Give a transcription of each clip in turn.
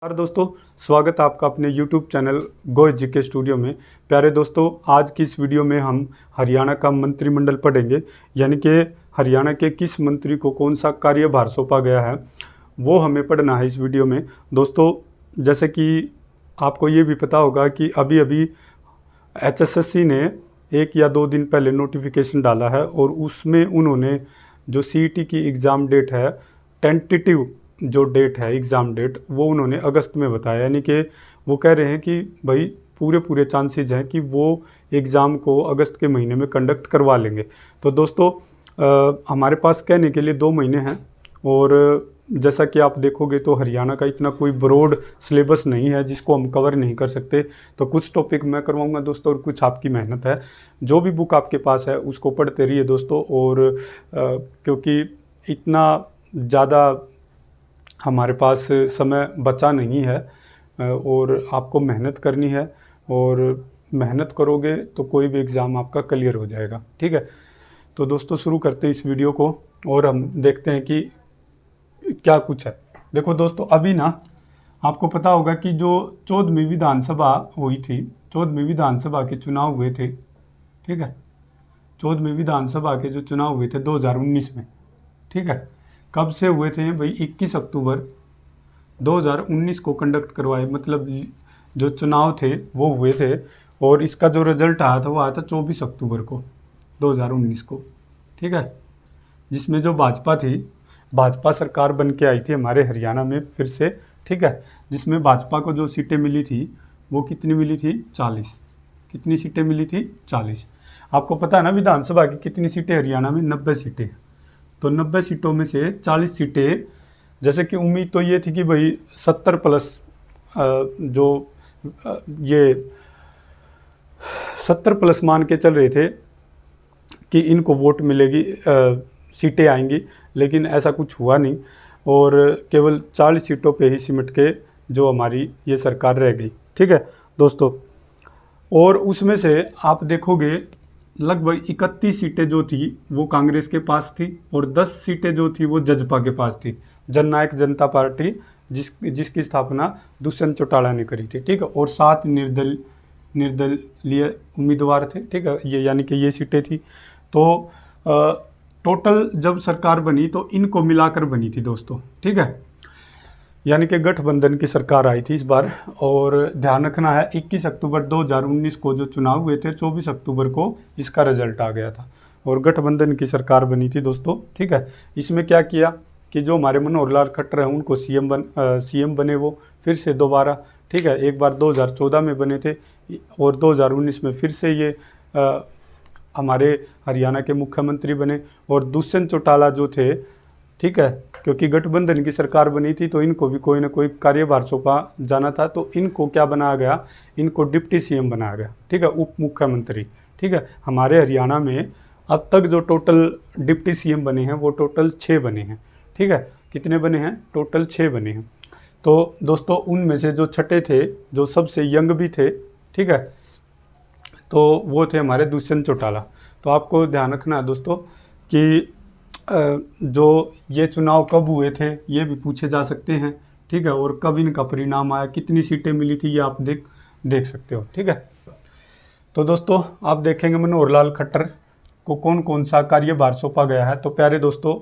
नमस्कार दोस्तों, स्वागत है आपका अपने YouTube चैनल गो एजुके स्टूडियो में। प्यारे दोस्तों, आज की इस वीडियो में हम हरियाणा का मंत्रिमंडल पढ़ेंगे, यानी कि हरियाणा के किस मंत्री को कौन सा कार्यभार सौंपा गया है वो हमें पढ़ना है इस वीडियो में। दोस्तों, जैसे कि आपको ये भी पता होगा कि अभी अभी HSSC ने 1 या 2 दिन पहले नोटिफिकेशन डाला है और उसमें उन्होंने जो CET की एग्ज़ाम डेट है, टेंटेटिव जो डेट है एग्ज़ाम डेट, वो उन्होंने अगस्त में बताया। यानी कि वो कह रहे हैं कि भाई पूरे चांसेस हैं कि वो एग्ज़ाम को अगस्त के महीने में कंडक्ट करवा लेंगे। तो दोस्तों, हमारे पास कहने के लिए 2 महीने हैं और जैसा कि आप देखोगे तो हरियाणा का इतना कोई ब्रॉड सिलेबस नहीं है जिसको हम कवर नहीं कर सकते। तो कुछ टॉपिक मैं करवाऊंगा दोस्तों और कुछ आपकी मेहनत है। जो भी बुक आपके पास है उसको पढ़ते रहिए दोस्तों। और क्योंकि इतना ज़्यादा हमारे पास समय बचा नहीं है और आपको मेहनत करनी है, और मेहनत करोगे तो कोई भी एग्ज़ाम आपका क्लियर हो जाएगा। ठीक है, तो दोस्तों शुरू करते हैं इस वीडियो को और हम देखते हैं कि क्या कुछ है। देखो दोस्तों, अभी ना आपको पता होगा कि जो 14वीं विधानसभा हुई थी, 14वीं विधानसभा के चुनाव हुए थे। ठीक है, 14वीं विधानसभा के जो चुनाव हुए थे 2019 में। ठीक है, कब से हुए थे भाई? 21 अक्टूबर 2019 को कंडक्ट करवाए, मतलब जो चुनाव थे वो हुए थे। और इसका जो रिजल्ट आया था वो आया था 24 अक्टूबर को 2019 को। ठीक है, जिसमें जो भाजपा थी, भाजपा सरकार बन के आई थी हमारे हरियाणा में फिर से। ठीक है, जिसमें भाजपा को जो सीटें मिली थी वो कितनी मिली थी? 40। कितनी सीटें मिली थी? 40। आपको पता है ना विधानसभा की कितनी सीटें हरियाणा में? 90 सीटें। तो 90 सीटों में से 40 सीटें, जैसे कि उम्मीद तो ये थी कि भाई 70 प्लस जो ये 70 प्लस मान के चल रहे थे कि इनको वोट मिलेगी, सीटें आएंगी, लेकिन ऐसा कुछ हुआ नहीं और केवल 40 सीटों पे ही सिमट के जो हमारी ये सरकार रह गई। ठीक है दोस्तों, और उसमें से आप देखोगे लगभग 31 सीटें जो थी वो कांग्रेस के पास थी और 10 सीटें जो थी वो जजपा के पास थी, जननायक जनता पार्टी, जिसकी स्थापना दुष्यंत चौटाला ने करी थी। ठीक है, और 7 निर्दलीय उम्मीदवार थे। ठीक है, ये यानी कि ये सीटें थी। तो टोटल जब सरकार बनी तो इनको मिलाकर बनी थी दोस्तों। ठीक है, यानी कि गठबंधन की सरकार आई थी इस बार। और ध्यान रखना है 21 अक्टूबर 2019 को जो चुनाव हुए थे, 24 अक्टूबर को इसका रिजल्ट आ गया था और गठबंधन की सरकार बनी थी दोस्तों। ठीक है, इसमें क्या किया कि जो हमारे मनोहर लाल खट्टर हैं उनको सीएम बने वो फिर से दोबारा। ठीक है, एक बार 2014 में बने थे और 2019 में फिर से ये हमारे हरियाणा के मुख्यमंत्री बने। और दुष्यंत चौटाला जो थे, ठीक है, क्योंकि गठबंधन की सरकार बनी थी तो इनको भी कोई ना कोई कार्यभार सौंपा जाना था, तो इनको क्या बनाया गया? इनको डिप्टी सीएम बनाया गया। ठीक है, उप मुख्यमंत्री। ठीक है, हमारे हरियाणा में अब तक जो टोटल डिप्टी सीएम बने हैं वो टोटल 6 बने हैं। ठीक है, कितने बने हैं? टोटल 6 बने हैं। तो दोस्तों, उनमें से जो छठे थे, जो सबसे यंग भी थे, ठीक है, तो वो थे हमारे दुष्यंत चौटाला। तो आपको ध्यान रखना है दोस्तों कि जो ये चुनाव कब हुए थे ये भी पूछे जा सकते हैं। ठीक है, और कब इनका परिणाम आया, कितनी सीटें मिली थी, ये आप देख सकते हो। ठीक है, तो दोस्तों आप देखेंगे मनोहर लाल खट्टर को कौन कौन सा कार्यभार सौंपा गया है। तो प्यारे दोस्तों,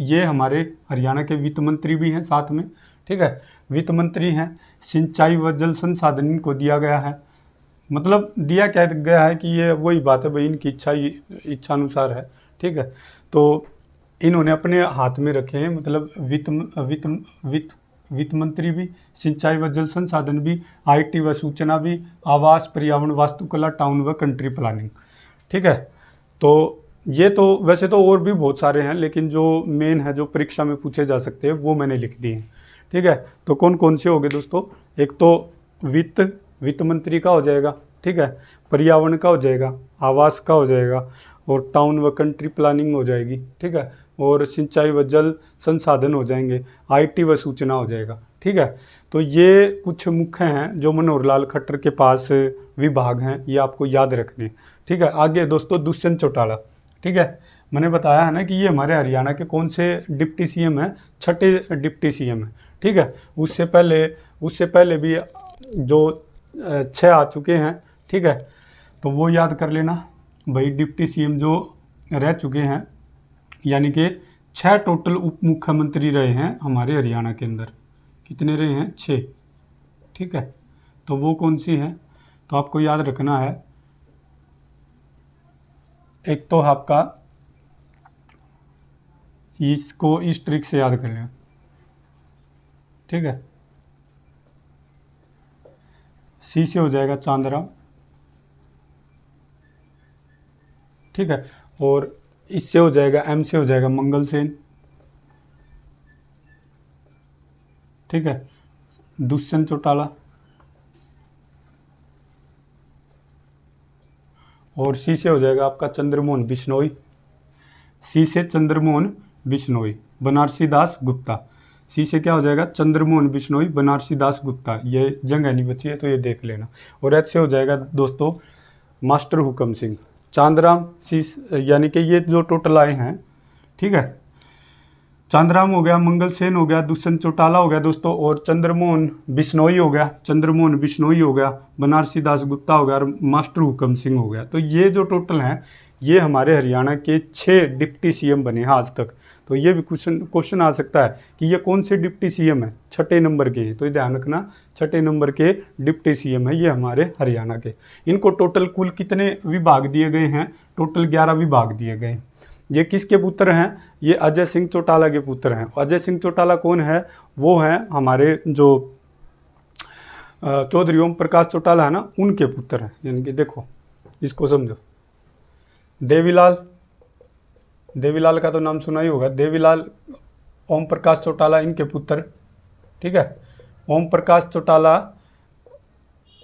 ये हमारे हरियाणा के वित्त मंत्री भी हैं साथ में। ठीक है, वित्त मंत्री हैं, सिंचाई व जल संसाधन इनको दिया गया है। मतलब दिया क्या गया है कि ये वही बात है भाई, इनकी इच्छानुसार है। ठीक है, तो इन्होंने अपने हाथ में रखे हैं, मतलब वित्त मंत्री भी, सिंचाई व जल संसाधन भी, IT व सूचना भी, आवास, पर्यावरण, वास्तुकला, टाउन व कंट्री प्लानिंग। ठीक है, तो ये तो वैसे तो और भी बहुत सारे हैं, लेकिन जो मेन है जो परीक्षा में पूछे जा सकते हैं वो मैंने लिख दिए हैं। ठीक है, तो कौन कौन से हो गए दोस्तों? एक तो वित्त मंत्री का हो जाएगा। ठीक है, पर्यावरण का हो जाएगा, आवास का हो जाएगा, और टाउन व कंट्री प्लानिंग हो जाएगी। ठीक है, और सिंचाई व जल संसाधन हो जाएंगे, IT व सूचना हो जाएगा। ठीक है, तो ये कुछ मुख्य हैं जो मनोहर लाल खट्टर के पास विभाग हैं, ये आपको याद रखने। ठीक है, आगे दोस्तों दुष्यंत चौटाला। ठीक है, मैंने बताया है ना कि ये हमारे हरियाणा के कौन से डिप्टी सीएम हैं, छठे डिप्टी सीएम हैं, ठीक है। उससे पहले भी जो 6 आ चुके हैं, ठीक है। तो वो याद कर लेना भाई, डिप्टी सीएम जो रह चुके हैं, यानी कि 6 टोटल उप मुख्यमंत्री रहे हैं हमारे हरियाणा के अंदर। कितने रहे हैं? 6, ठीक है। तो वो कौन सी हैं? तो आपको याद रखना है, एक तो आपका इसको इस ट्रिक से याद कर लें, ठीक है। सी से हो जाएगा चांदराम, ठीक है। और इससे हो जाएगा, एम से हो जाएगा मंगल सेन, ठीक है। दुष्यंत चौटाला, और सी से हो जाएगा आपका चंद्रमोहन बिश्नोई। सी से चंद्रमोहन बिश्नोई। बनारसी दास गुप्ता, सी से क्या हो जाएगा? चंद्रमोहन बिश्नोई, बनारसी दास गुप्ता। ये जगह नहीं बची है तो ये देख लेना। और एच से हो जाएगा दोस्तों मास्टर हुकम सिंह। चांदराम, सी, यानी कि ये जो टोटल आए हैं, ठीक है। चांदराम हो गया, मंगल सेन हो गया, दुष्यंत चौटाला हो गया दोस्तों, और चंद्रमोहन बिश्नोई हो गया, चंद्रमोहन बिश्नोई हो गया, बनारसी दास गुप्ता हो गया, और मास्टर हुकम सिंह हो गया। तो ये जो टोटल हैं, ये हमारे हरियाणा के 6 डिप्टी सीएम बने हैं आज तक। तो ये भी क्वेश्चन आ सकता है कि ये कौन से डिप्टी सीएम है? छठे नंबर के हैं। तो ये ध्यान रखना, छठे नंबर के डिप्टी सीएम है ये हमारे हरियाणा के। इनको टोटल कुल कितने विभाग दिए गए हैं? टोटल 11 विभाग दिए गए हैं। ये किसके पुत्र हैं? ये अजय सिंह चौटाला के पुत्र हैं। अजय सिंह चौटाला कौन है? वो हैं हमारे जो चौधरी ओम प्रकाश चौटाला है ना, उनके पुत्र हैं। यानी कि देखो, इसको समझो, देवीलाल का तो नाम सुना ही होगा। देवीलाल, ओम प्रकाश चौटाला, इनके पुत्र, ठीक है। ओम प्रकाश चौटाला,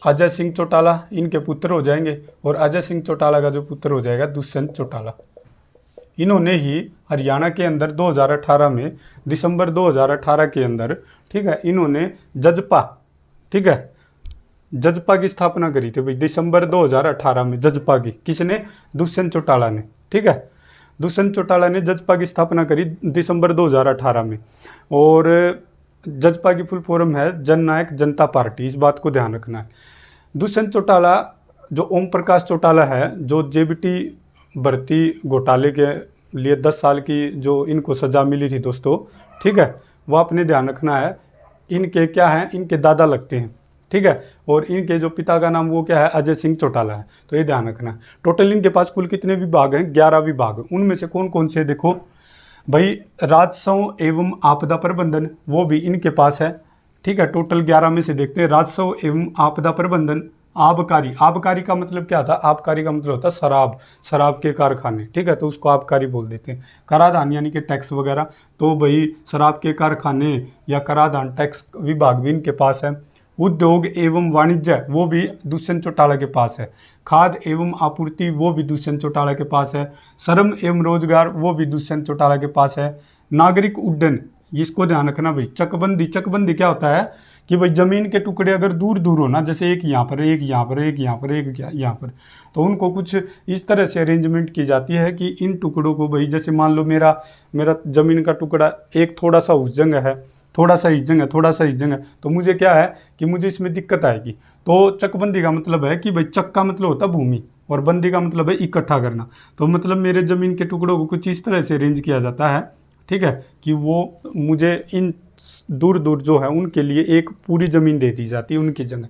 अजय सिंह चौटाला, इनके पुत्र हो जाएंगे। और अजय सिंह चौटाला का जो पुत्र हो जाएगा दुष्यंत चौटाला। इन्होंने ही हरियाणा के अंदर 2018 में, दिसंबर 2018 के अंदर, ठीक है, इन्होंने जजपा, ठीक है, जजपा की स्थापना करी थी भाई दिसंबर 2018 में। जजपा की किसने? दुष्यंत चौटाला ने, ठीक है। दुष्यंत चौटाला ने जजपा की स्थापना करी दिसंबर 2018 में। और जजपा की फुल फॉर्म है जननायक जनता पार्टी, इस बात को ध्यान रखना है। दुष्यंत चौटाला, जो ओम प्रकाश चौटाला है, जो जेबीटी भर्ती घोटाले के लिए 10 साल की जो इनको सज़ा मिली थी दोस्तों, ठीक है, वो आपने ध्यान रखना है। इनके क्या हैं? इनके दादा लगते हैं, ठीक है। और इनके जो पिता का नाम वो क्या है? अजय सिंह चौटाला है। तो ये ध्यान रखना है। टोटल इनके पास कुल कितने विभाग हैं? 11 विभाग। उनमें से कौन कौन से? देखो भाई, राजस्व एवं आपदा प्रबंधन, वो भी इनके पास है, ठीक है। टोटल 11 में से देखते हैं। राजस्व एवं आपदा प्रबंधन। आबकारी, आबकारी का मतलब क्या था? आबकारी का मतलब होता है शराब, शराब के कारखाने, ठीक है, तो उसको आबकारी बोल देते हैं। कराधान यानी कि टैक्स वगैरह, तो भाई शराब के कारखाने या कराधान टैक्स विभाग भी इनके पास है। उद्योग एवं वाणिज्य, वो भी दुष्यंत चौटाला के पास है। खाद्य एवं आपूर्ति, वो भी दुष्यंत चौटाला के पास है। श्रम एवं रोजगार, वो भी दुष्यंत चौटाला के पास है। नागरिक उड्डयन, इसको ध्यान रखना भाई। चकबंदी, चकबंदी क्या होता है कि भाई जमीन के टुकड़े अगर दूर दूर हो ना, जैसे एक यहाँ पर, एक यहाँ पर, एक यहाँ पर, एक यहाँ पर, तो उनको कुछ इस तरह से अरेंजमेंट की जाती है कि इन टुकड़ों को भाई, जैसे मान लो मेरा ज़मीन का टुकड़ा एक थोड़ा सा उस जगह है, थोड़ा सा इस जगह, थोड़ा सा इस जगह, तो मुझे क्या है कि मुझे इसमें दिक्कत आएगी। तो चकबंदी का मतलब है कि भाई चक का मतलब होता है भूमि, और बंदी का मतलब है इकट्ठा करना। तो मतलब मेरे ज़मीन के टुकड़ों को कुछ इस तरह से अरेंज किया जाता है, ठीक है, कि वो मुझे इन दूर दूर जो है उनके लिए एक पूरी ज़मीन दे दी जाती है उनकी जगह,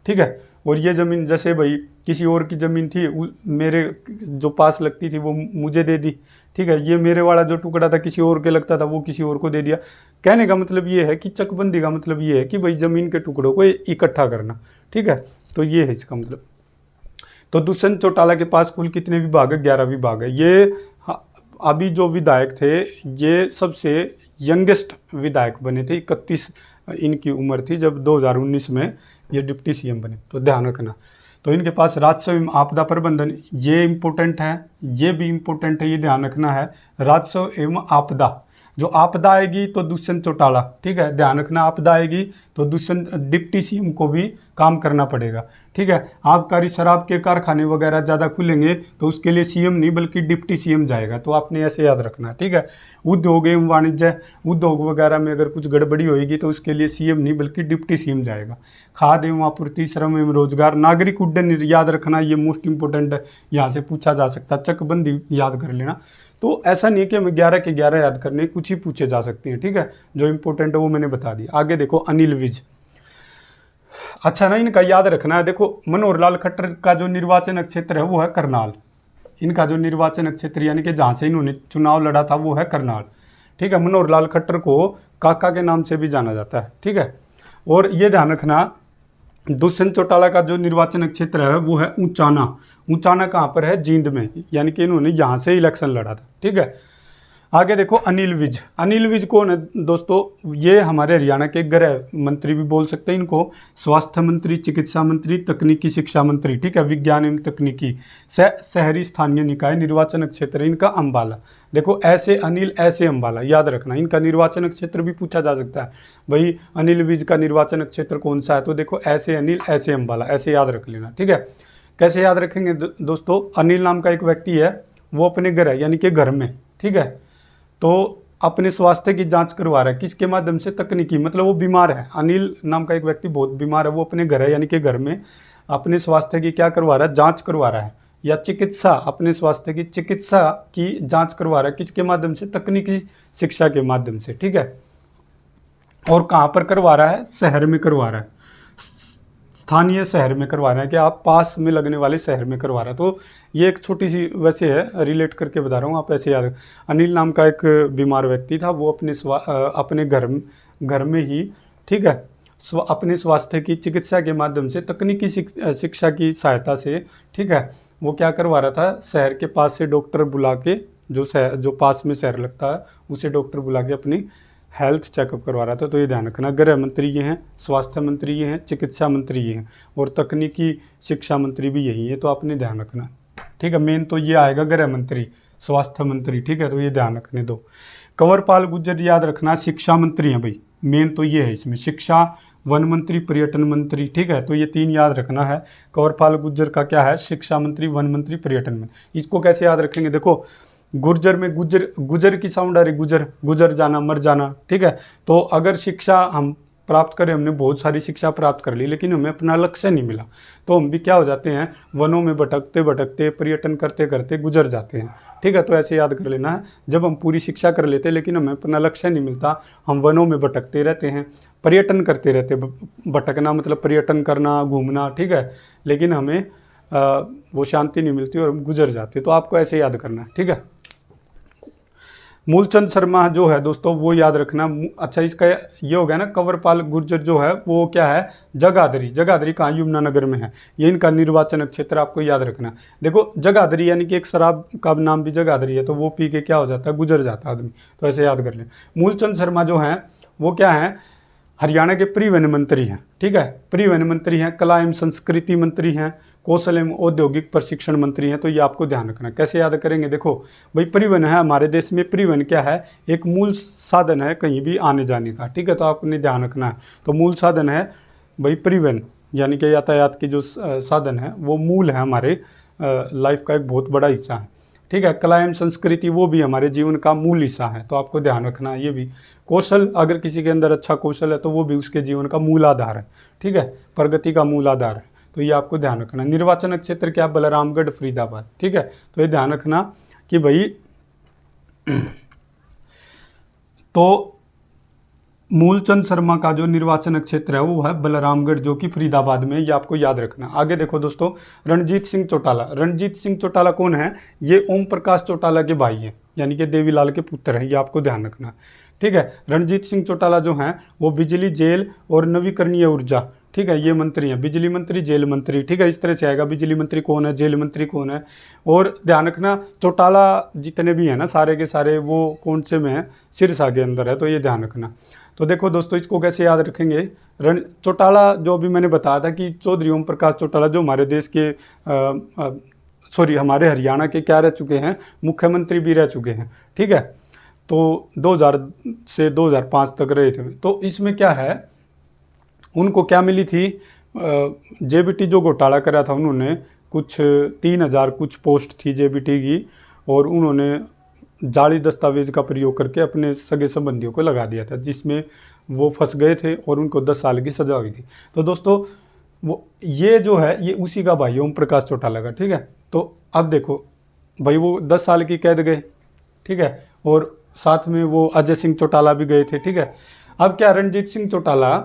ठीक है। और ये ज़मीन जैसे भाई किसी और की ज़मीन थी, मेरे जो पास लगती थी वो मुझे दे दी, ठीक है। ये मेरे वाला जो टुकड़ा था किसी और के लगता था, वो किसी और को दे दिया। कहने का मतलब ये है कि चकबंदी का मतलब ये है कि भाई ज़मीन के टुकड़ों को इकट्ठा करना, ठीक है। तो ये है इसका मतलब। तो दुष्यंत चौटाला के पास कुल कितने विभाग है? 11 विभाग है। ये अभी जो विधायक थे, ये सबसे यंगेस्ट विधायक बने थे। 31 इनकी उम्र थी जब 2019 में ये डिप्टी सीएम बने। तो ध्यान रखना। तो इनके पास राजस्व एवं आपदा प्रबंधन, ये इम्पोर्टेंट है, ये भी इम्पोर्टेंट है, ये ध्यान रखना है। राजस्व एवं आपदा, जो आपदा आएगी तो दुष्यंत चौटाला, ठीक है, ध्यान रखना, आपदा आएगी तो दुष्यंत डिप्टी सीएम को भी काम करना पड़ेगा, ठीक है। आबकारी शराब के कारखाने वगैरह ज़्यादा खुलेंगे तो उसके लिए सीएम नहीं बल्कि डिप्टी सीएम जाएगा, तो आपने ऐसे याद रखना, ठीक है। उद्योग एवं वाणिज्य, उद्योग वगैरह में अगर कुछ गड़बड़ी होएगी तो उसके लिए सीएम नहीं बल्कि डिप्टी सीएम जाएगा। खाद्य एवं आपूर्ति, श्रम एवं रोजगार, नागरिक उड्डयन याद रखना, ये मोस्ट इंपोर्टेंट है, यहाँ से पूछा जा सकता है। चकबंदी याद कर लेना। तो ऐसा नहीं है कि हमें 11 के 11 याद करने, कुछ ही पूछे जा सकते हैं, ठीक है। जो इंपॉर्टेंट है वो मैंने बता दिया। आगे देखो अनिल विज, अच्छा ना, इनका याद रखना है। देखो मनोहर लाल खट्टर का जो निर्वाचन क्षेत्र है वो है करनाल। इनका जो निर्वाचन क्षेत्र यानी कि जहाँ से इन्होंने चुनाव लड़ा था वो है करनाल, ठीक है। मनोहर लाल खट्टर को काका के नाम से भी जाना जाता है, ठीक है। और ये ध्यान रखना, दुष्यंत चौटाला का जो निर्वाचन क्षेत्र है वो है ऊंचाना। ऊंचाना कहाँ पर है? जींद में, यानी कि इन्होंने यहाँ से इलेक्शन लड़ा था, ठीक है। आगे देखो अनिल विज। अनिल विज कौन है दोस्तों? ये हमारे हरियाणा के गृह मंत्री भी बोल सकते हैं इनको, स्वास्थ्य मंत्री, चिकित्सा मंत्री, तकनीकी शिक्षा मंत्री, ठीक है, विज्ञान एवं तकनीकी, शहरी स्थानीय निकाय, निर्वाचन क्षेत्र इनका अम्बाला। देखो ऐसे अनिल ऐसे अम्बाला, याद रखना। इनका निर्वाचन क्षेत्र भी पूछा जा सकता है, भाई अनिल विज का निर्वाचन क्षेत्र कौन सा है, तो देखो ऐसे अनिल ऐसे अम्बाला, ऐसे याद रख लेना, ठीक है। कैसे याद रखेंगे दोस्तों? अनिल नाम का एक व्यक्ति है, वो अपने घर है यानी कि घर में, ठीक है, तो अपने स्वास्थ्य की जांच करवा रहा है, किसके माध्यम से? तकनीकी, मतलब वो बीमार है। अनिल नाम का एक व्यक्ति बहुत बीमार है, वो अपने घर है यानी कि घर में अपने स्वास्थ्य की क्या करवा रहा है? जांच करवा रहा है, या चिकित्सा, अपने स्वास्थ्य की चिकित्सा की जांच करवा रहा है, किसके माध्यम से? तकनीकी शिक्षा के माध्यम से, ठीक है। और कहाँ पर करवा रहा है? शहर में करवा रहा है, स्थानीय शहर में करवा रहे हैं, कि आप पास में लगने वाले शहर में करवा रहा है। तो ये एक छोटी सी वैसे है, रिलेट करके बता रहा हूँ, आप ऐसे याद। अनिल नाम का एक बीमार व्यक्ति था, वो अपने घर में ही, ठीक है, अपने स्वास्थ्य की चिकित्सा के माध्यम से, तकनीकी शिक्षा की सहायता से, ठीक है, वो क्या करवा रहा था? शहर के पास से डॉक्टर बुला के, जो पास में शहर लगता है उसे डॉक्टर बुला के अपनी हेल्थ चेकअप करवा रहा था। तो ये ध्यान रखना, गृह मंत्री ये हैं, स्वास्थ्य मंत्री ये हैं, चिकित्सा मंत्री ये हैं, और तकनीकी शिक्षा मंत्री भी यही है, तो आपने ध्यान रखना, ठीक है। मेन तो ये आएगा गृह मंत्री, स्वास्थ्य मंत्री, ठीक है, तो ये ध्यान रखने दो। कंवरपाल गुर्जर याद रखना, शिक्षा मंत्री हैं भाई, मेन तो ये है इसमें, शिक्षा, वन मंत्री, पर्यटन मंत्री, ठीक है, तो ये 3 याद रखना है। कंवरपाल गुर्जर का क्या है? शिक्षा मंत्री, वन मंत्री, पर्यटन मंत्री। इसको कैसे याद रखेंगे? देखो गुर्जर में गुजर की साउंड आ रही, गुजर जाना, मर जाना, ठीक है। तो अगर शिक्षा हम प्राप्त करें, हमने बहुत सारी शिक्षा प्राप्त कर ली लेकिन हमें अपना लक्ष्य नहीं मिला, तो हम भी क्या हो जाते हैं? वनों में भटकते भटकते, पर्यटन करते करते गुजर जाते हैं, ठीक है। तो ऐसे याद कर लेना है, जब हम पूरी शिक्षा कर लेते लेकिन हमें अपना लक्ष्य नहीं मिलता, हम वनों में भटकते रहते हैं, पर्यटन करते रहते, भटकना मतलब पर्यटन करना, घूमना, ठीक है, लेकिन हमें वो शांति नहीं मिलती और हम गुजर जाते। तो आपको ऐसे याद करना है, ठीक है। मूलचंद शर्मा जो है दोस्तों वो याद रखना। अच्छा, इसका ये हो गया ना, कंवरपाल गुर्जर जो है वो क्या है? जगाधरी। जगाधरी कहाँ? यमुनानगर में है, ये इनका निर्वाचन क्षेत्र, आपको याद रखना। देखो जगाधरी यानी कि एक शराब का नाम भी जगाधरी है, तो वो पी के क्या हो जाता है? गुजर जाता है आदमी, तो ऐसे याद कर लें। मूलचंद शर्मा जो हैं वो क्या है? हरियाणा के परिवहन मंत्री हैं, ठीक है, परिवहन मंत्री हैं, कला एवं संस्कृति मंत्री हैं, कौशल एवं औद्योगिक प्रशिक्षण मंत्री हैं। तो ये आपको ध्यान रखना। कैसे याद करेंगे? देखो भाई, परिवहन है हमारे देश में, परिवहन क्या है? एक मूल साधन है कहीं भी आने जाने का, ठीक है, तो आपने ध्यान रखना है। तो मूल साधन है भाई परिवहन, यानी कि यातायात की जो साधन है वो मूल है, हमारे लाइफ का एक बहुत बड़ा हिस्सा है, ठीक है। कला एवं संस्कृति वो भी हमारे जीवन का मूल हिस्सा है, तो आपको ध्यान रखना है ये भी। कौशल, अगर किसी के अंदर अच्छा कौशल है तो वो भी उसके जीवन का मूल आधार है, ठीक है, प्रगति का मूल आधार है, तो ये आपको ध्यान रखना। निर्वाचन क्षेत्र क्या? बलरामगढ़, फरीदाबाद, ठीक है, तो ये ध्यान रखना कि भाई तो मूलचंद शर्मा का जो निर्वाचन क्षेत्र है वो है बलरामगढ़, जो कि फरीदाबाद में, ये आपको याद रखना। आगे देखो दोस्तों, रणजीत सिंह चौटाला। रणजीत सिंह चौटाला कौन है? ये ओम प्रकाश चौटाला के भाई हैं, यानी कि देवीलाल के पुत्र हैं, ये आपको ध्यान रखना, ठीक है। रणजीत सिंह चौटाला जो हैं वो बिजली, जेल और नवीकरणीय ऊर्जा, ठीक है, ये मंत्री हैं, बिजली मंत्री, जेल मंत्री, ठीक है, इस तरह से आएगा। बिजली मंत्री कौन है? जेल मंत्री कौन है? और ध्यान रखना, चौटाला जितने भी हैं ना सारे के सारे, वो कौन से में है? सिरसा के अंदर है, तो ये ध्यान रखना। तो देखो दोस्तों, इसको कैसे याद रखेंगे? चौटाला जो अभी मैंने बताया था कि चौधरी ओम प्रकाश चौटाला जो हमारे देश के हमारे हरियाणा के क्या रह चुके हैं? मुख्यमंत्री भी रह चुके हैं, ठीक है। तो 2000 से 2005 तक रहे थे। तो इसमें क्या है, उनको क्या मिली थी, जेबीटी जो घोटाला करा था उन्होंने, कुछ 3000 कुछ पोस्ट थी जेबीटी की, और उन्होंने जाली दस्तावेज का प्रयोग करके अपने सगे संबंधियों को लगा दिया था, जिसमें वो फंस गए थे और उनको 10 साल की सजा हुई थी। तो दोस्तों वो ये जो है ये उसी का भाई ओम प्रकाश चौटाला का, ठीक है। तो अब देखो भाई वो 10 साल की कैद गए, ठीक है, और साथ में वो अजय सिंह चौटाला भी गए थे, ठीक है। अब क्या रणजीत सिंह चौटाला,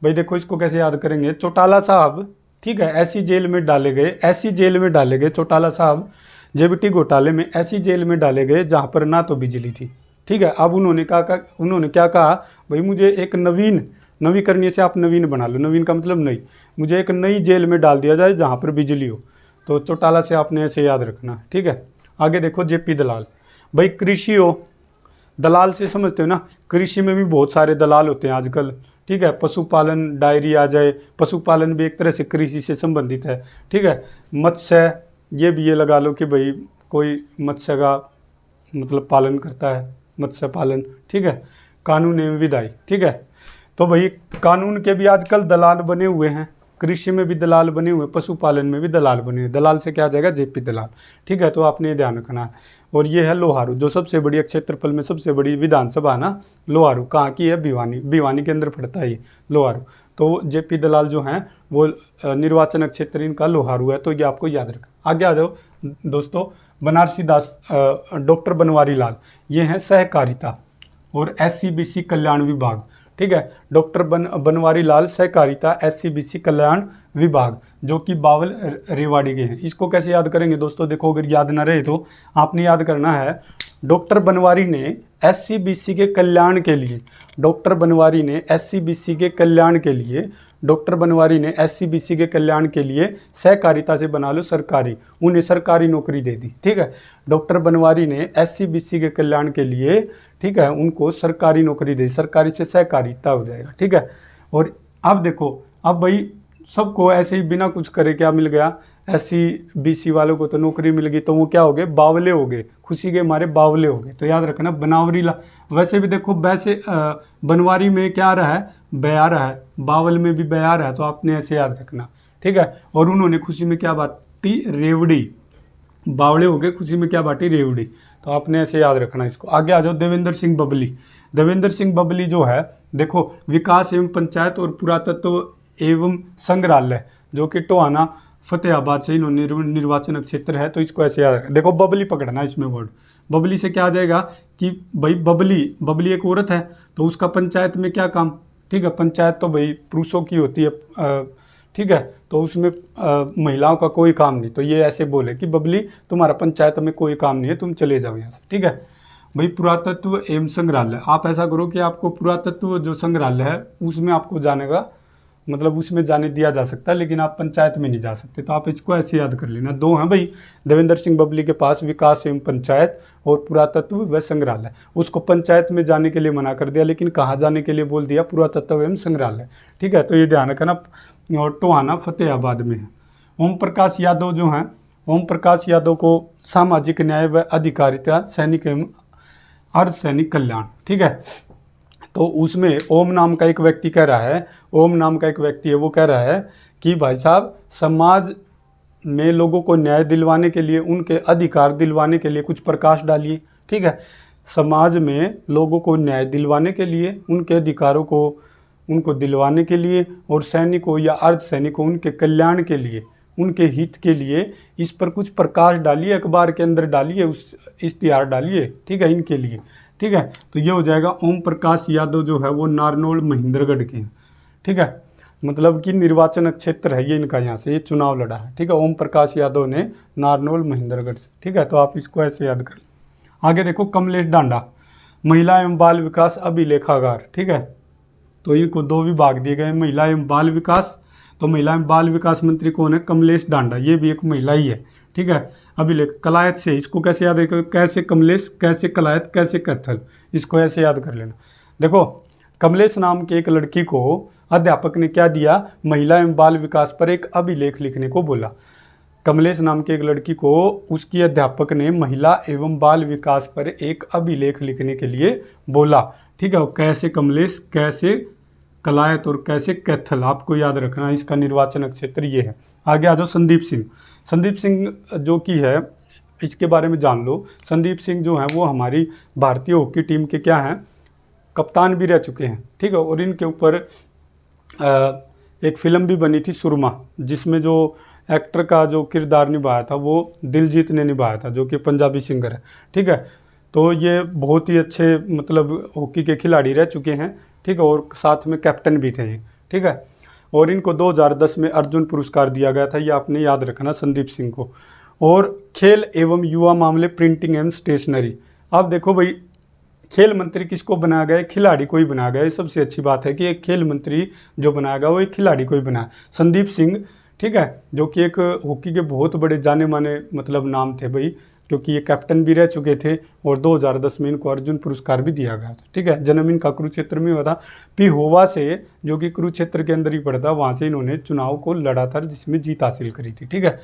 भाई देखो इसको कैसे याद करेंगे, चौटाला साहब, ठीक है, ऐसी जेल में डाले गए, ऐसी जेल में डाले गए चौटाला साहब, जेबीटी घोटाले में ऐसी जेल में डाले गए जहाँ पर ना तो बिजली थी, ठीक है। अब उन्होंने क्या कहा, भाई मुझे एक नवीकरणीय से आप नवीन बना लो, नवीन का मतलब नई, मुझे एक नई जेल में डाल दिया जाए जहाँ पर बिजली हो। तो चौटाला से आपने ऐसे याद रखना, ठीक है। आगे देखो जेपी दलाल, भाई कृषि हो, दलाल से समझते हो ना, कृषि में भी बहुत सारे दलाल होते हैं आजकल, ठीक है। पशुपालन डायरी आ जाए, पशुपालन भी एक तरह से कृषि से संबंधित है, ठीक है। मत्स्य, ये भी ये लगा लो कि भाई कोई मत्स्य का मतलब पालन करता है, मत्स्य पालन, ठीक है। कानून एवं विधायी, ठीक है। तो भाई कानून के भी आजकल दलाल बने हुए हैं, कृषि में भी दलाल बने हुए, पशुपालन में भी दलाल बने हुए। दलाल से क्या आ जाएगा, जेपी दलाल, ठीक है। तो आपने ये ध्यान रखना है। और ये है लोहारू, जो सबसे बड़ी क्षेत्रफल में सबसे बड़ी विधानसभा ना लोहारू, कहाँ की है, भिवानी के अंदर पड़ता है ये लोहारू। तो जेपी दलाल जो हैं वो निर्वाचन क्षेत्र इनका लोहारू है, तो ये आपको याद रखना। आगे आ जाओ दोस्तों, बनारसी दास, डॉक्टर बनवारी लाल, ये हैं सहकारिता और SCBC कल्याण विभाग, ठीक है। डॉक्टर बनवारी लाल सहकारिता SCBC कल्याण विभाग, जो कि बावल रेवाड़ी के हैं। इसको कैसे याद करेंगे दोस्तों, देखो अगर याद ना रहे तो आपने याद करना है, डॉक्टर बनवारी ने SCBC के कल्याण के लिए, डॉक्टर बनवारी ने SCBC के कल्याण के लिए, डॉक्टर बनवारी ने SCBC के कल्याण के लिए सहकारिता से बना लो सरकारी, उन्हें सरकारी नौकरी दे दी, ठीक है। डॉक्टर बनवारी ने SCBC के कल्याण के लिए, ठीक है, उनको सरकारी नौकरी दे, सरकारी से सहकारिता हो जाएगा, ठीक है। और अब देखो, अब भाई सबको ऐसे ही बिना कुछ करे क्या मिल गया, SCBC वालों को तो नौकरी मिल गई, तो वो क्या हो गए, बावले हो गए, खुशी के मारे बावले हो गए। तो याद रखना बनवारी ला, वैसे भी देखो वैसे बनवारी में क्या आ रहा है, बया रहा है, बावल में भी बया रहा है, तो आपने ऐसे याद रखना, ठीक है। और उन्होंने खुशी में क्या बांटी, रेवड़ी, बावले हो गए, खुशी में क्या बांटी, रेवड़ी, तो आपने ऐसे याद रखना इसको। आगे आ जाओ, देवेंद्र सिंह बबली, देवेंद्र सिंह बबली जो है देखो, विकास एवं पंचायत और पुरातत्व एवं संग्रहालय, जो कि टोहाना फतेहाबाद से इन्होंने निर्वाचन क्षेत्र है, तो इसको ऐसे याद रखना। देखो बबली पकड़ना इसमें वर्ड, बबली से क्या आ जाएगा कि भाई बबली एक औरत है, तो उसका पंचायत में क्या काम, ठीक है। पंचायत तो भाई पुरुषों की होती है, ठीक है, तो उसमें महिलाओं का कोई काम नहीं। तो ये ऐसे बोले कि बबली तुम्हारा पंचायत में कोई काम नहीं है, तुम चले जाओ यहाँ से, ठीक है। भाई पुरातत्व एवं संग्रहालय, आप ऐसा करो कि आपको पुरातत्व जो संग्रहालय है उसमें आपको जाने का मतलब उसमें जाने दिया जा सकता है, लेकिन आप पंचायत में नहीं जा सकते। तो आप इसको ऐसे याद कर लेना, दो हैं भाई देवेंद्र सिंह बबली के पास, विकास एवं पंचायत और पुरातत्व व संग्रहालय। उसको पंचायत में जाने के लिए मना कर दिया, लेकिन कहाँ जाने के लिए बोल दिया, पुरातत्व एवं संग्रहालय, ठीक है। तो ये ध्यान रखना, और टोहाना फतेहाबाद में है। ओम प्रकाश यादव जो हैं, ओम प्रकाश यादव को सामाजिक न्याय व अधिकारिता, सैनिक एवं अर्धसैनिक कल्याण, ठीक है। तो उसमें ओम नाम का एक व्यक्ति कह रहा है, ओम नाम का एक व्यक्ति है, वो कह रहा है कि भाई साहब समाज में लोगों को न्याय दिलवाने के लिए, उनके अधिकार दिलवाने के लिए कुछ प्रकाश डालिए, ठीक है। समाज में लोगों को न्याय दिलवाने के लिए, उनके अधिकारों को उनको दिलवाने के लिए, और सैनिकों या अर्धसैनिकों उनके कल्याण के लिए, उनके हित के लिए इस पर कुछ प्रकाश डालिए, अखबार के अंदर डालिए, उस इश्तिहार डालिए, ठीक है, इनके लिए, ठीक है। तो ये हो जाएगा। ओम प्रकाश यादव जो है वो नारनौल महेंद्रगढ़ के हैं, ठीक है, मतलब कि निर्वाचन क्षेत्र है ये इनका, यहाँ से ये चुनाव लड़ा है, ठीक है। ओम प्रकाश यादव ने नारनौल महेंद्रगढ़ से, ठीक है। तो आप इसको ऐसे याद कर लें। आगे देखो कमलेश डांडा, महिला एवं बाल विकास अभिलेखागार, ठीक है। तो इनको दो विभाग दिए गए, महिला एवं बाल विकास। तो महिला एवं बाल विकास मंत्री कौन है, कमलेश डांडा, ये भी एक महिला ही है, ठीक है। अभिलेख कलायत से, इसको कैसे याद रखेगा, कैसे कमलेश, कैसे कलायत, कैसे कैथल, इसको ऐसे याद कर लेना। देखो कमलेश नाम के एक लड़की को अध्यापक ने क्या दिया, महिला एवं बाल विकास पर एक अभिलेख लिखने को बोला। कमलेश नाम की एक लड़की को उसकी अध्यापक ने महिला एवं बाल विकास पर एक अभिलेख लिखने के लिए बोला। ठीक है, कैसे कमलेश, कैसे कलायत और कैसे कैथल, आपको याद रखना इसका निर्वाचन क्षेत्र ये है। आगे आ जाओ संदीप सिंह। संदीप सिंह जो कि है, इसके बारे में जान लो। संदीप सिंह जो है वो हमारी भारतीय हॉकी टीम के क्या हैं, कप्तान भी रह चुके हैं। ठीक है, और इनके ऊपर एक फिल्म भी बनी थी सुरमा, जिसमें जो एक्टर का जो किरदार निभाया था वो दिलजीत ने निभाया था, जो कि पंजाबी सिंगर है। ठीक है, तो ये बहुत ही अच्छे मतलब हॉकी के खिलाड़ी रह चुके हैं। ठीक है, और साथ में कैप्टन भी थे। ठीक है, और इनको 2010 में अर्जुन पुरस्कार दिया गया था, ये आपने याद रखना संदीप सिंह को। और खेल एवं युवा मामले, प्रिंटिंग एवं स्टेशनरी। आप देखो भाई, खेल मंत्री किसको बनाया गया है, खिलाड़ी को ही बनाया गया है। सबसे अच्छी बात है कि एक खेल मंत्री जो बनाया गया वो एक खिलाड़ी को ही बनाया, संदीप सिंह। ठीक है, जो कि एक हॉकी के बहुत बड़े जाने माने मतलब नाम थे भाई, क्योंकि ये कैप्टन भी रह चुके थे और 2010 में इनको अर्जुन पुरस्कार भी दिया गया था। ठीक है, जन्म इनका कुरुक्षेत्र में हुआ था, पिहोवा से, जो कि कुरुक्षेत्र के अंदर ही पड़ता, वहाँ से इन्होंने चुनाव को लड़ा था जिसमें जीत हासिल करी थी। ठीक है,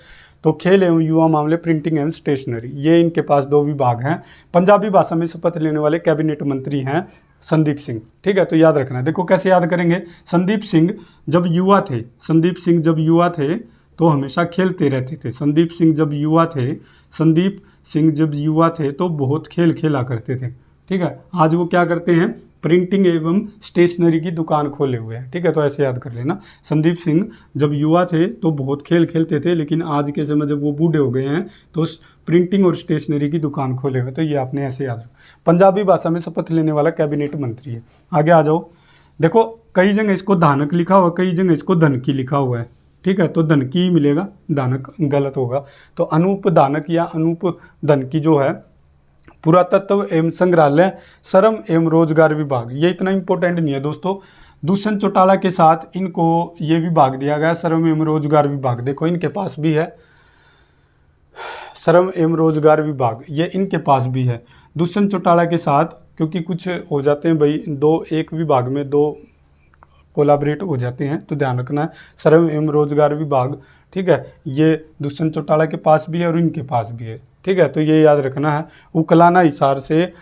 तो खेल एवं युवा मामले, प्रिंटिंग एवं स्टेशनरी, ये इनके पास 2 विभाग हैं। पंजाबी भाषा में शपथ लेने वाले कैबिनेट मंत्री हैं संदीप सिंह। ठीक है, तो याद रखना। देखो कैसे याद करेंगे, संदीप सिंह जब युवा थे, संदीप सिंह जब युवा थे तो हमेशा खेलते रहते थे। संदीप सिंह जब युवा थे, संदीप सिंह जब युवा थे तो बहुत खेल खेला करते थे। ठीक है, आज वो क्या करते हैं, प्रिंटिंग एवं स्टेशनरी की दुकान खोले हुए हैं। ठीक है, तो ऐसे याद कर लेना, संदीप सिंह जब युवा थे तो बहुत खेल खेलते थे, लेकिन आज के समय जब वो बूढ़े हो गए हैं तो प्रिंटिंग और स्टेशनरी की दुकान खोले हुए, तो ये आपने ऐसे याद रखना। पंजाबी भाषा में शपथ लेने वाला कैबिनेट मंत्री है। आगे आ जाओ। देखो कई जगह इसको धानक लिखा हुआ, कई जगह इसको धनकी लिखा हुआ है। ठीक है, तो धनकी ही मिलेगा, धानक गलत होगा। तो अनूप धानक या अनूप धनकी जो है, पुरातत्व एवं संग्रहालय, श्रम एवं रोजगार विभाग। ये इतना इंपॉर्टेंट नहीं है दोस्तों। दुष्यंत चौटाला के साथ इनको ये विभाग दिया गया, श्रम एवं रोजगार विभाग। देखो इनके पास भी है श्रम एवं रोजगार विभाग, ये इनके पास भी है। दुष्यंत चौटाला के साथ, क्योंकि कुछ हो जाते हैं भाई, एक विभाग में 2 कोलाबरेट हो जाते हैं, तो ध्यान रखना है। श्रम एवं रोजगार विभाग, ठीक है, ये दुष्यंत चौटाला के पास भी है और इनके पास भी है। ठीक है, तो ये याद रखना है। उकलाना हिसार से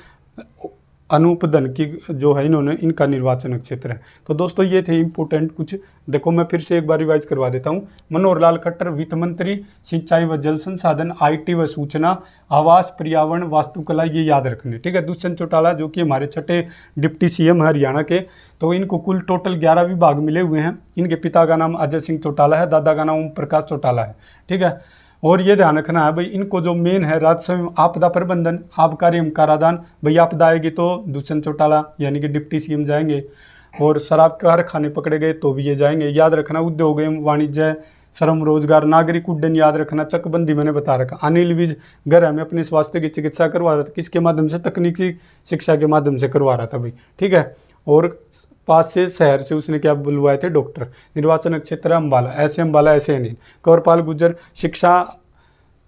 अनूप धनकी जो है, इन्होंने, इनका निर्वाचन क्षेत्र है। तो दोस्तों ये थे इंपोर्टेंट कुछ। देखो मैं फिर से एक बार रिवाइज करवा देता हूँ। मनोहर लाल खट्टर वित्त मंत्री, सिंचाई व जल संसाधन, IT व सूचना, आवास, पर्यावरण, वास्तुकला, ये याद रखने। ठीक है, दुष्यंत चौटाला जो कि हमारे छठे डिप्टी CM है हरियाणा के, तो इनको कुल टोटल 11 विभाग मिले हुए हैं। इनके पिता का नाम अजय सिंह चौटाला है, दादा का नाम ओम प्रकाश चौटाला है। ठीक है, और ये ध्यान रखना है भाई, इनको जो मेन है राजस्व एवं आपदा प्रबंधन, आबकारी एवं कराधान, भाई आपदा आएगी तो दुष्यंत चौटाला यानी कि डिप्टी CM जाएंगे, और शराब कारखाने पकड़े गए तो भी ये जाएंगे। याद रखना, उद्योग एवं वाणिज्य, श्रम रोजगार, नागरिक उड्डयन याद रखना, चकबंदी मैंने बता रखा। अनिल विज घर हमें अपने स्वास्थ्य की चिकित्सा करवा रहा था, किसके माध्यम से, तकनीकी शिक्षा के माध्यम से करवा रहा था भाई। ठीक है, और पास से शहर से उसने क्या बुलवाए थे, डॉक्टर। निर्वाचन क्षेत्र अम्बाला, ऐसे अम्बाला ऐसे अनिल। कंवरपाल गुर्जर, शिक्षा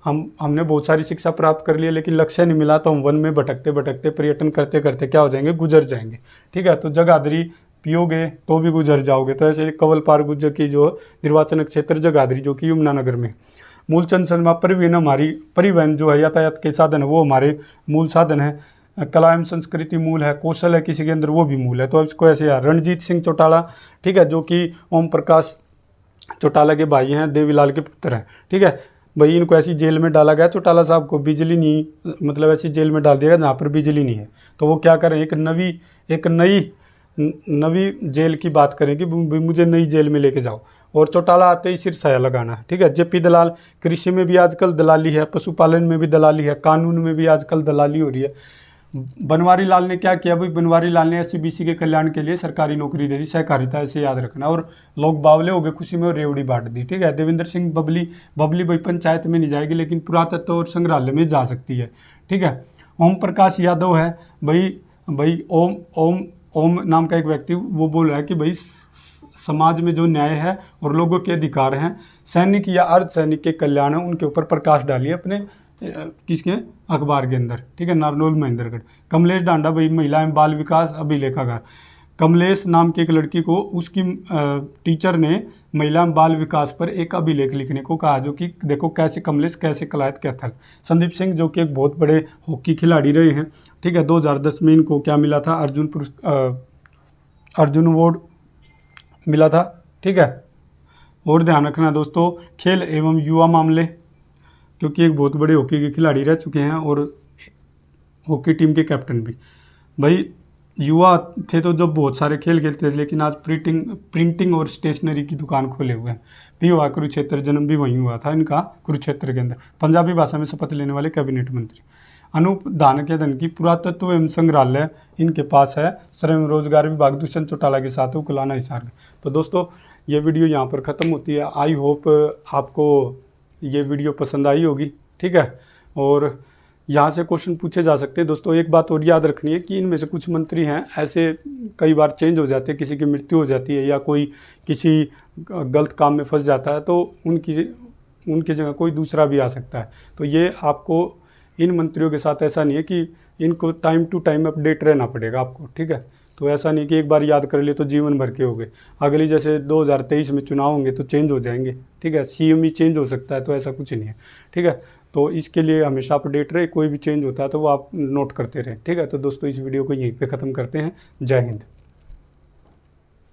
हमने बहुत सारी शिक्षा प्राप्त कर ली लेकिन लक्ष्य नहीं मिला, तो हम वन में भटकते भटकते पर्यटन करते करते क्या हो जाएंगे, गुजर जाएंगे। ठीक है, तो जगाधरी पियोगे तो भी गुजर जाओगे। तो ऐसे कंवरपाल गुर्जर की जो निर्वाचन क्षेत्र जगाधरी, जो कि यमुनानगर में। मूलचंद शर्मा, परिवहन, हमारी परिवहन जो है यातायात के साधन है वो हमारे मूल साधन है। कला एवं संस्कृति मूल है, कौशल है किसी के अंदर वो भी मूल है। तो इसको ऐसे यार, रणजीत सिंह चौटाला, ठीक है, जो कि ओम प्रकाश चौटाला के भाई हैं, देवीलाल के पुत्र हैं। ठीक है भाई, इनको ऐसी जेल में डाला गया, चौटाला साहब को बिजली नहीं, मतलब ऐसी जेल में डाल दिया गया जहाँ पर बिजली नहीं है। तो वो क्या करें, एक नई जेल की बात करें कि मुझे नई जेल में लेके जाओ, और चौटाला आते ही सिर साया लगाना है। ठीक है, JP दलाल, कृषि में भी आजकल दलाली है, पशुपालन में भी दलाली है, कानून में भी आजकल दलाली हो रही है। बनवारी लाल ने क्या किया भाई, बनवारी लाल ने SC/BC के कल्याण के लिए सरकारी नौकरी दे दी, सहकारिता, ऐसे याद रखना। और लोग बावले हो गए खुशी में और रेवड़ी बांट दी। ठीक है, देवेंद्र सिंह बबली भाई पंचायत में नहीं जाएगी लेकिन पुरातत्व और संग्रहालय में जा सकती है। ठीक है, ओम प्रकाश यादव है भाई ओम नाम का एक व्यक्ति, वो बोल रहा है कि भाई समाज में जो न्याय है और लोगों के अधिकार हैं, सैनिक या अर्धसैनिक के कल्याण है, उनके ऊपर प्रकाश डालिए अपने किसके अखबार के अंदर। ठीक है, नारनौल महेंद्रगढ़। कमलेश डांडा भाई महिला एवं बाल विकास अभिलेखागार। कमलेश नाम की एक लड़की को उसकी टीचर ने महिला बाल विकास पर एक अभिलेख लिखने को कहा, जो कि देखो कैसे कमलेश कैसे कलायत कैथल। संदीप सिंह जो कि एक बहुत बड़े हॉकी खिलाड़ी रहे हैं, ठीक है, 2010 में इनको क्या मिला था, अर्जुन अवार्ड मिला था, ठीक है। और ध्यान रखना दोस्तों, खेल एवं युवा मामले, क्योंकि एक बहुत बड़े हॉकी के खिलाड़ी रह चुके हैं और हॉकी टीम के कैप्टन भी। भाई युवा थे तो जब बहुत सारे खेल खेलते थे, लेकिन आज प्रिंटिंग और स्टेशनरी की दुकान खोले हुए हैं। भी हुआ कुरुक्षेत्र, जन्म भी वहीं हुआ था इनका, कुरुक्षेत्र के अंदर। पंजाबी भाषा में शपथ लेने वाले कैबिनेट मंत्री। अनूप धानक्या धन की पुरातत्व एवं संग्रहालय इनके पास है। श्रम रोजगार विभाग दुष्यंत चौटाला के साथ उकलाना हिसार। तो दोस्तों ये वीडियो यहाँ पर ख़त्म होती है। आई होप आपको ये वीडियो पसंद आई होगी, ठीक है। और यहाँ से क्वेश्चन पूछे जा सकते हैं दोस्तों। एक बात और याद रखनी है कि इनमें से कुछ मंत्री हैं ऐसे कई बार चेंज हो जाते हैं, किसी की मृत्यु हो जाती है या कोई किसी गलत काम में फंस जाता है, तो उनकी जगह कोई दूसरा भी आ सकता है। तो ये आपको इन मंत्रियों के साथ ऐसा नहीं है कि इनको टाइम टू टाइम अपडेट रहना पड़ेगा आपको, ठीक है। तो ऐसा नहीं कि एक बार याद कर लिए तो जीवन भर के हो गए। अगली जैसे 2023 में चुनाव होंगे तो चेंज हो जाएंगे, ठीक है। सीएम ही चेंज हो सकता है, तो ऐसा कुछ नहीं है, ठीक है। तो इसके लिए हमेशा अपडेट रहे, कोई भी चेंज होता है तो वो आप नोट करते रहें, ठीक है। तो दोस्तों इस वीडियो को यहीं पे ख़त्म करते हैं। जय हिंद।